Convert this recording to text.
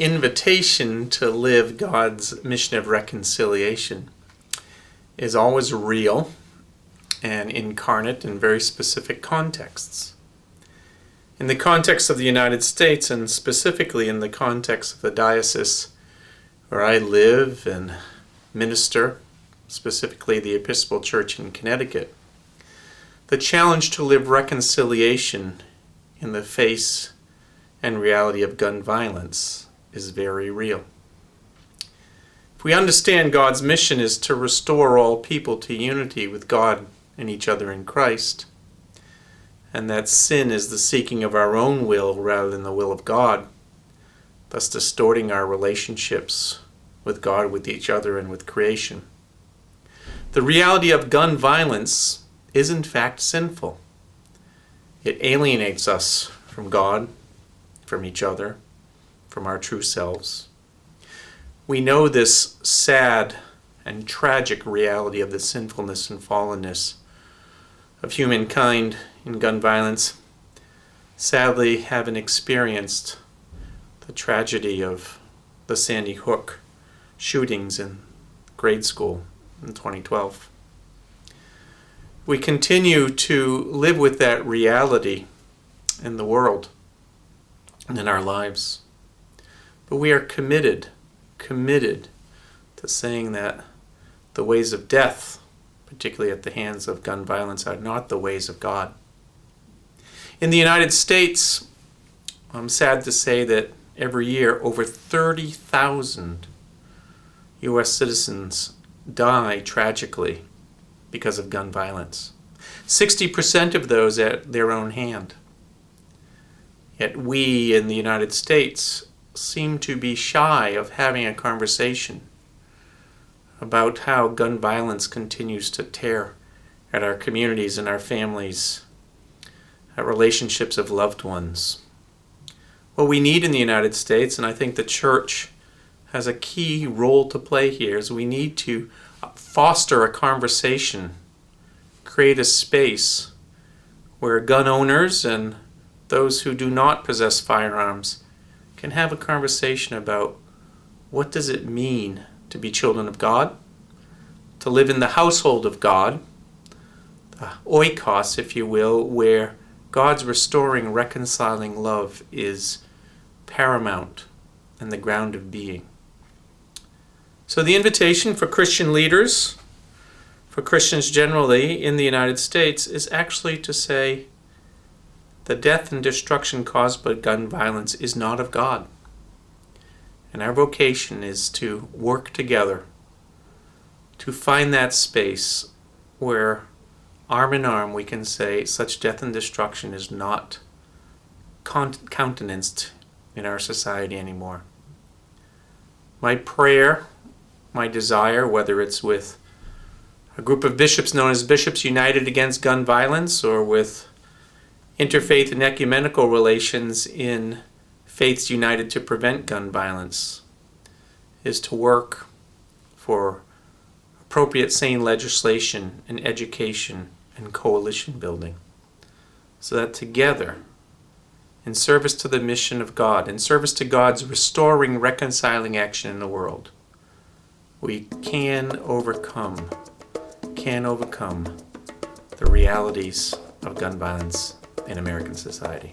invitation to live God's mission of reconciliation is always real and incarnate in very specific contexts. In the context of the United States, and specifically in the context of the diocese where I live and minister, specifically the Episcopal Church in Connecticut, the challenge to live reconciliation in the face and reality of gun violence is very real. If we understand God's mission is to restore all people to unity with God and each other in Christ, and that sin is the seeking of our own will rather than the will of God, thus distorting our relationships with God, with each other, and with creation. The reality of gun violence is in fact sinful. It alienates us from God, from each other, from our true selves. We know this sad and tragic reality of the sinfulness and fallenness of humankind in gun violence. Sadly, having experienced the tragedy of the Sandy Hook shootings in grade school in 2012. We continue to live with that reality in the world and in our lives. But we are committed to saying that the ways of death, particularly at the hands of gun violence, are not the ways of God. In the United States, I'm sad to say that every year over 30,000 U.S. citizens die tragically because of gun violence. 60% of those at their own hand. Yet we in the United States seem to be shy of having a conversation about how gun violence continues to tear at our communities and our families, at relationships of loved ones. What we need in the United States, and I think the church has a key role to play here, is we need to foster a conversation, create a space where gun owners and those who do not possess firearms can have a conversation about what does it mean to be children of God, to live in the household of God, the oikos, if you will, where God's restoring, reconciling love is paramount and the ground of being. So the invitation for Christian leaders, for Christians generally in the United States, is actually to say the death and destruction caused by gun violence is not of God. And our vocation is to work together to find that space where arm in arm we can say such death and destruction is not countenanced in our society anymore. My prayer, my desire, whether it's with a group of bishops known as Bishops United Against Gun Violence or with interfaith and ecumenical relations in Faiths United to Prevent Gun Violence, is to work for appropriate sane legislation and education and coalition building, so that together, in service to the mission of God, in service to God's restoring, reconciling action in the world, we can overcome the realities of gun violence in American society.